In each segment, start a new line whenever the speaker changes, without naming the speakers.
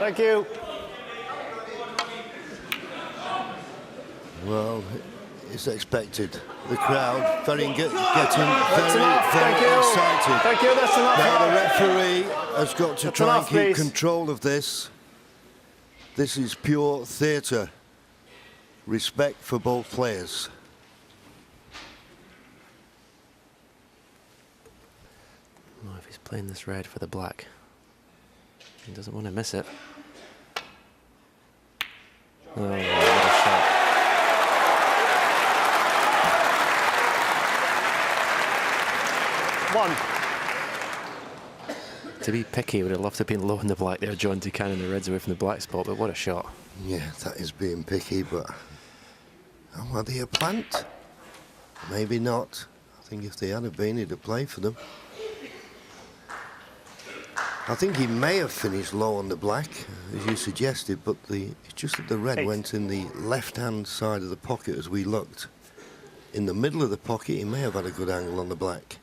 Thank you.
Well, it's expected. The crowd getting very excited.
Thank you, that's enough.
Now the referee has got to try and keep control of this. This is pure theatre. Respect for both players.
Well, if he's playing this red for the black, he doesn't want to miss it. Oh, what a shot.
One.
To be picky, would have loved to have been low in the black there, John, to cannon the reds away from the black spot, but what a shot.
Yeah, that is being picky, but... Oh, are they a plant? Maybe not. I think if they had been, he'd have played for them. I think he may have finished low on the black, as you suggested, but it's just that the red went in the left-hand side of the pocket as we looked. In the middle of the pocket, he may have had a good angle on the black.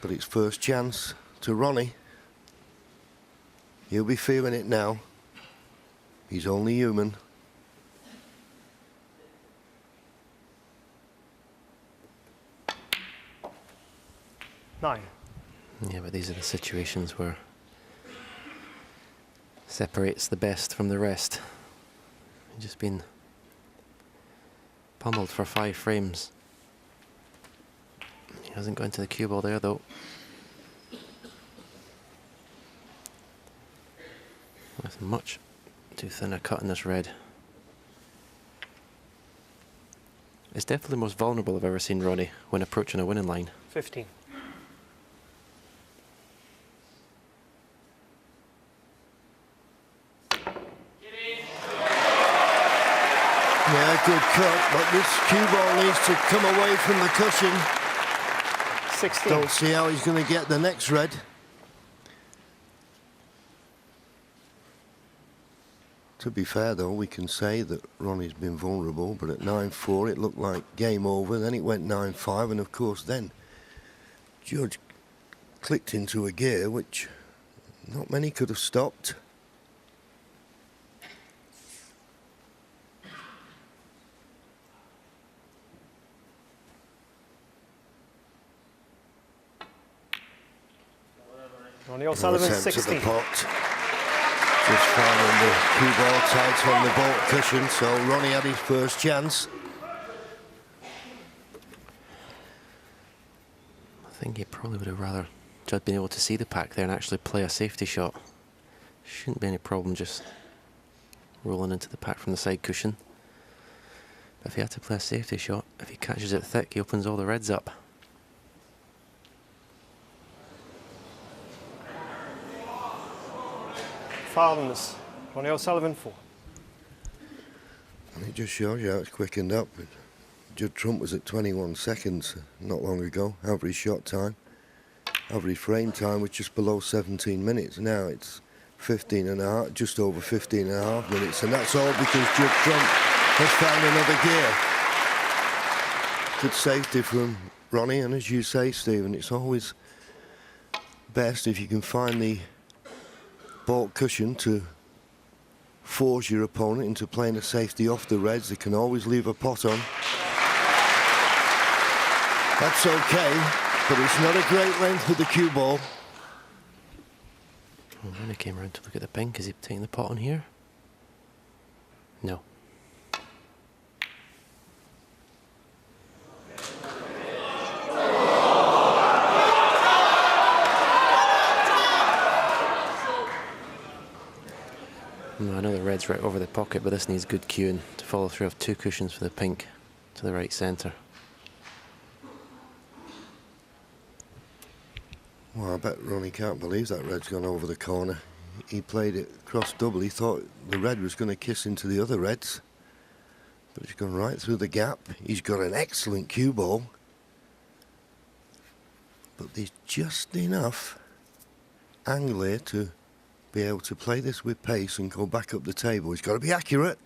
But it's first chance to Ronnie. He'll be feeling it now. He's only human.
Nine.
Yeah, but these are the situations where separates the best from the rest. He's just been pummeled for 5 frames. He hasn't gone to the cue ball there, though. With much too thin a cut in this red. It's definitely the most vulnerable I've ever seen Ronnie when approaching a winning line.
15.
Yeah, good cut, but this cue ball needs to come away from the cushion.
16.
Don't see how he's going to get the next red. To be fair, though, we can say that Ronnie's been vulnerable, but at 9-4 it looked like game over. Then it went 9-5, and of course then Judd clicked into a gear which not many could have stopped.
Ronnie Sullivan,
Attempt
16.
at the pot. Just finding the cue ball tight on the vault cushion, so Ronnie had his first chance.
I think he probably would have rather Judd been able to see the pack there and actually play a safety shot. Shouldn't be any problem just rolling into the pack from the side cushion. But if he had to play a safety shot, if he catches it thick, he opens all the reds up.
Foul on this. Ronnie Sullivan, 4.
And it just shows you how it's quickened up. Judd Trump was at 21 seconds not long ago, average shot time. Average frame time was just below 17 minutes. Now it's 15 and a half, just over 15 and a half minutes, and that's all because Judd Trump has found another gear. Good safety from Ronnie, and as you say, Stephen, it's always best if you can find the vault cushion to force your opponent into playing a safety off the reds. They can always leave a pot on. That's okay, but it's not a great length with the cue ball.
Well, Ronnie came around to look at the pink. Is he taking the pot on here? No. I know the red's right over the pocket, but this needs good cueing to follow through of 2 cushions for the pink to the right centre.
Well, I bet Ronnie can't believe that red's gone over the corner. He played it cross double. He thought the red was going to kiss into the other reds, but it's gone right through the gap. He's got an excellent cue ball, but there's just enough angle here to be able to play this with pace and go back up the table. He's got to be accurate.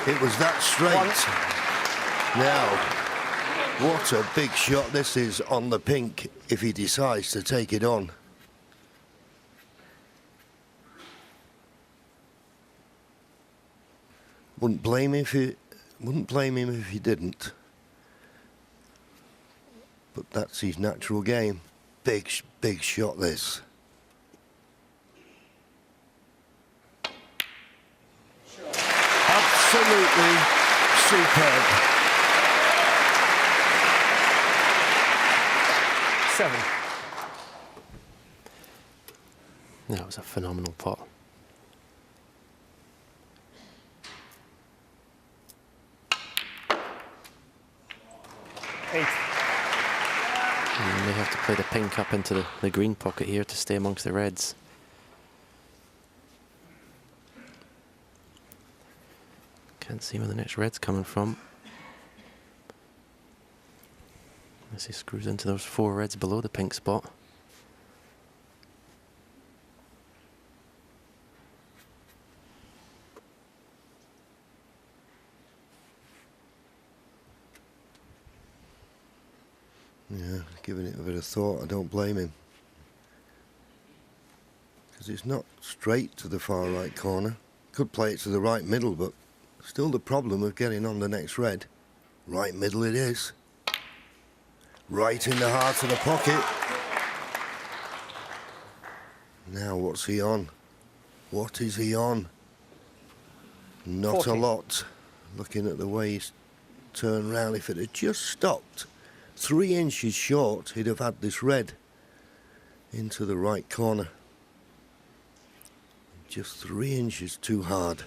It was that straight. Now, What a big shot this is on the pink if he decides to take it on. Wouldn't blame him if he didn't. But that's his natural game. Big shot this. Absolutely superb.
7.
That was a phenomenal pot.
Eight.
And they have to play the pink up into the green pocket here to stay amongst the reds. Can't see where the next red's coming from. As he screws into those 4 reds below the pink spot.
Yeah, giving it a bit of thought. I don't blame him. Because it's not straight to the far right corner. Could play it to the right middle, but still the problem of getting on the next red. Right middle it is. Right in the heart of the pocket. Now what's he on? What is he on? Not
14.
a lot. Looking at the way he's turned round, if it had just stopped 3 inches short, he'd have had this red into the right corner. Just 3 inches too hard.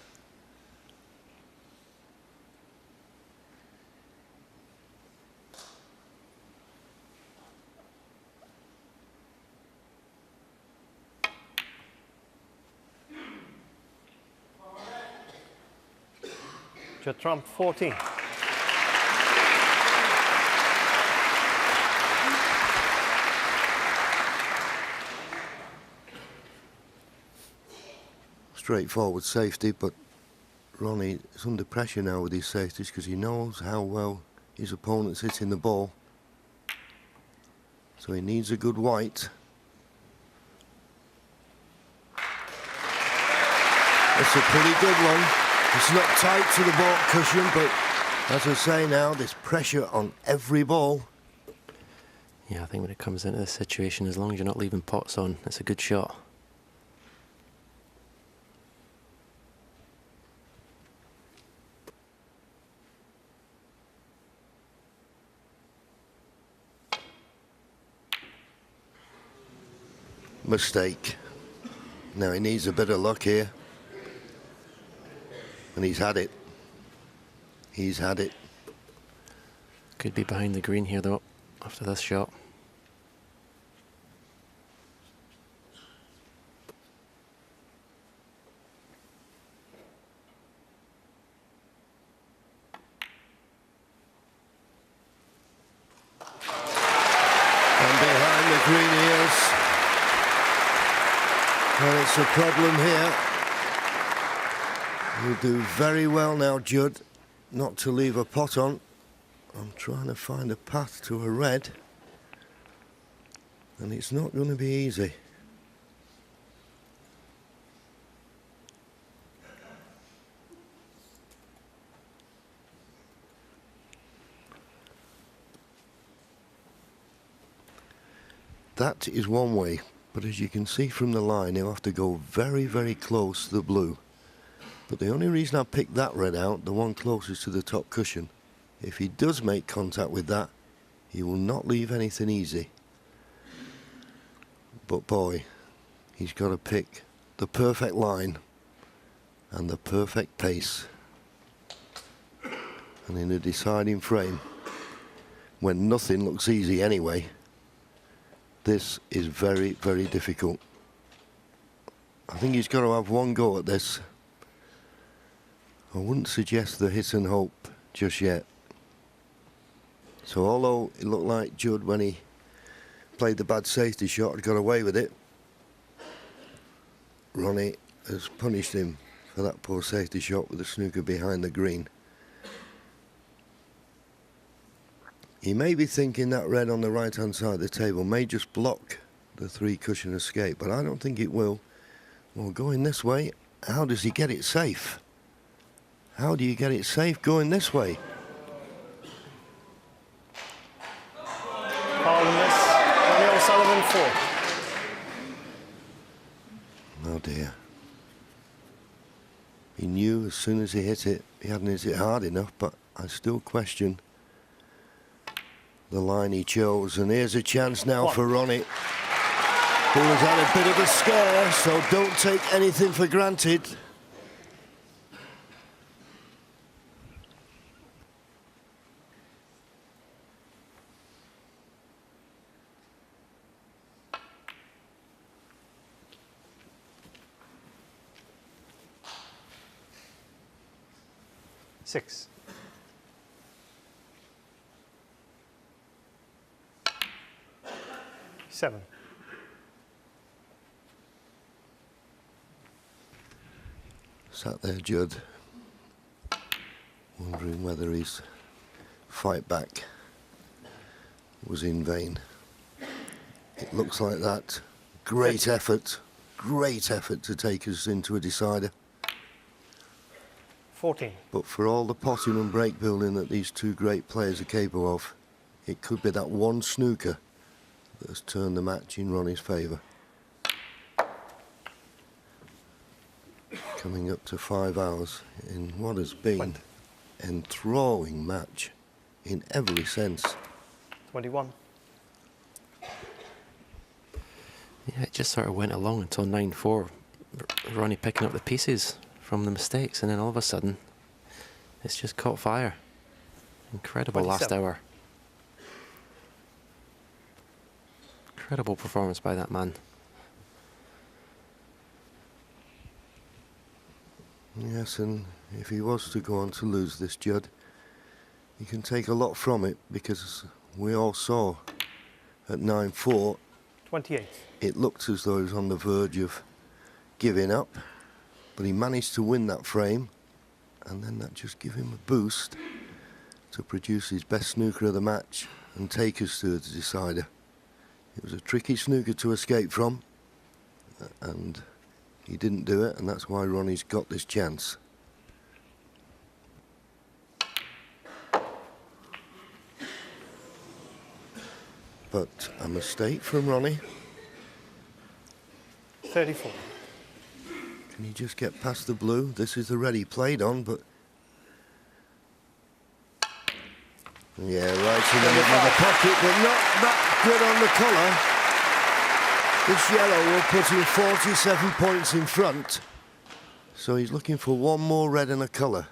Judd Trump, 14.
Straightforward safety, but Ronnie is under pressure now with his safeties because he knows how well his opponent's hitting the ball. So he needs a good white. It's a pretty good one. It's not tight to the ball cushion, but as I say now, there's pressure on every ball.
Yeah, I think when it comes into this situation, as long as you're not leaving pots on, it's a good shot.
Mistake. Now he needs a bit of luck here. And he's had it. He's had it.
Could be behind the green here though, after this shot.
And behind the green he is. And it's a problem here. You do very well now, Judd, not to leave a pot on. I'm trying to find a path to a red. And it's not going to be easy. That is one way, but as you can see from the line, he'll have to go very, very close to the blue. But the only reason I picked that red out, the one closest to the top cushion, if he does make contact with that, he will not leave anything easy. But boy, he's got to pick the perfect line and the perfect pace. And in a deciding frame, when nothing looks easy anyway, this is very, very difficult. I think he's got to have one go at this. I wouldn't suggest the hit and hope just yet. So although it looked like Judd, when he played the bad safety shot, had got away with it, Ronnie has punished him for that poor safety shot with the snooker behind the green. He may be thinking that red on the right-hand side of the table may just block the 3-cushion escape, but I don't think it will. Well, going this way, how does he get it safe? How do you get it safe going this way?
Foul and miss. Ronnie Sullivan 4.
Oh dear. He knew as soon as he hit it, he hadn't hit it hard enough, but I still question the line he chose. And here's a chance now for Ronnie, who has had a bit of a scare, so don't take anything for granted.
Six. Seven.
Sat there, Judd, wondering whether his fight back was in vain. It looks like that. Great effort to take us into a decider.
14.
But for all the potting and break building that these two great players are capable of, it could be that one snooker that has turned the match in Ronnie's favour. Coming up to 5 hours in what has been an enthralling match in every sense.
21.
Yeah, it just sort of went along until 9-4. Ronnie picking up the pieces from the mistakes, and then all of a sudden it's just caught fire. Incredible
27.
last hour. Incredible performance by that man.
Yes, and if he was to go on to lose this, Judd, he can take a lot from it, because we all saw at 9-4
28.
it looked as though he was on the verge of giving up, but he managed to win that frame, and then that just gave him a boost to produce his best snooker of the match and take us to the decider. It was a tricky snooker to escape from, and he didn't do it, and that's why Ronnie's got this chance. But a mistake from Ronnie.
34.
Can he just get past the blue? This is the red he played on, but... yeah, right in the middle of the pocket, but not that good on the colour. This yellow will put him 47 points in front. So he's looking for one more red and a colour.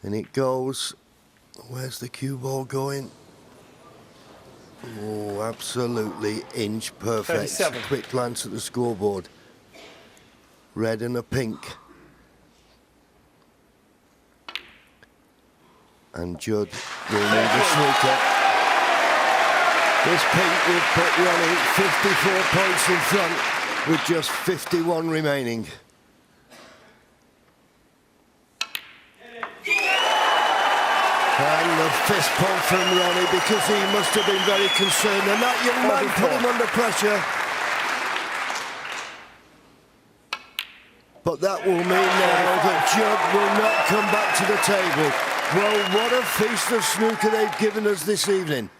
And it goes. Where's the cue ball going? Oh, absolutely inch perfect.
37.
Quick glance at the scoreboard. Red and a pink. And Judd will need a snooker. This pink will put Ronnie 54 points in front with just 51 remaining. And the fist pump from Ronnie, because he must have been very concerned, and that young man put him under pressure. But that will mean now that Judd will not come back to the table. Well, what a feast of snooker they've given us this evening.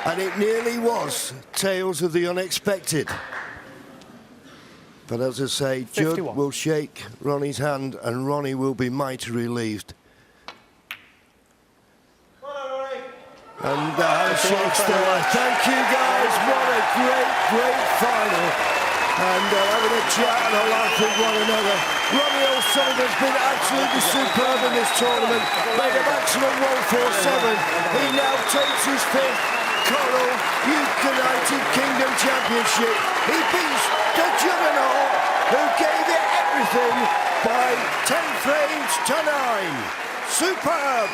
And it nearly was tales of the unexpected. But as I say,
51.
Judd will shake Ronnie's hand, and Ronnie will be mighty relieved. And the handshake's there. Thank you, guys. What a great final. And having a chat and a laugh with one another. Ronnie Sullivan's been absolutely superb in this tournament. Made a maximum 147. He now takes his 5th Coral United Kingdom Championship. He beats the juggernaut who gave it everything by 10 frames to 9. Superb!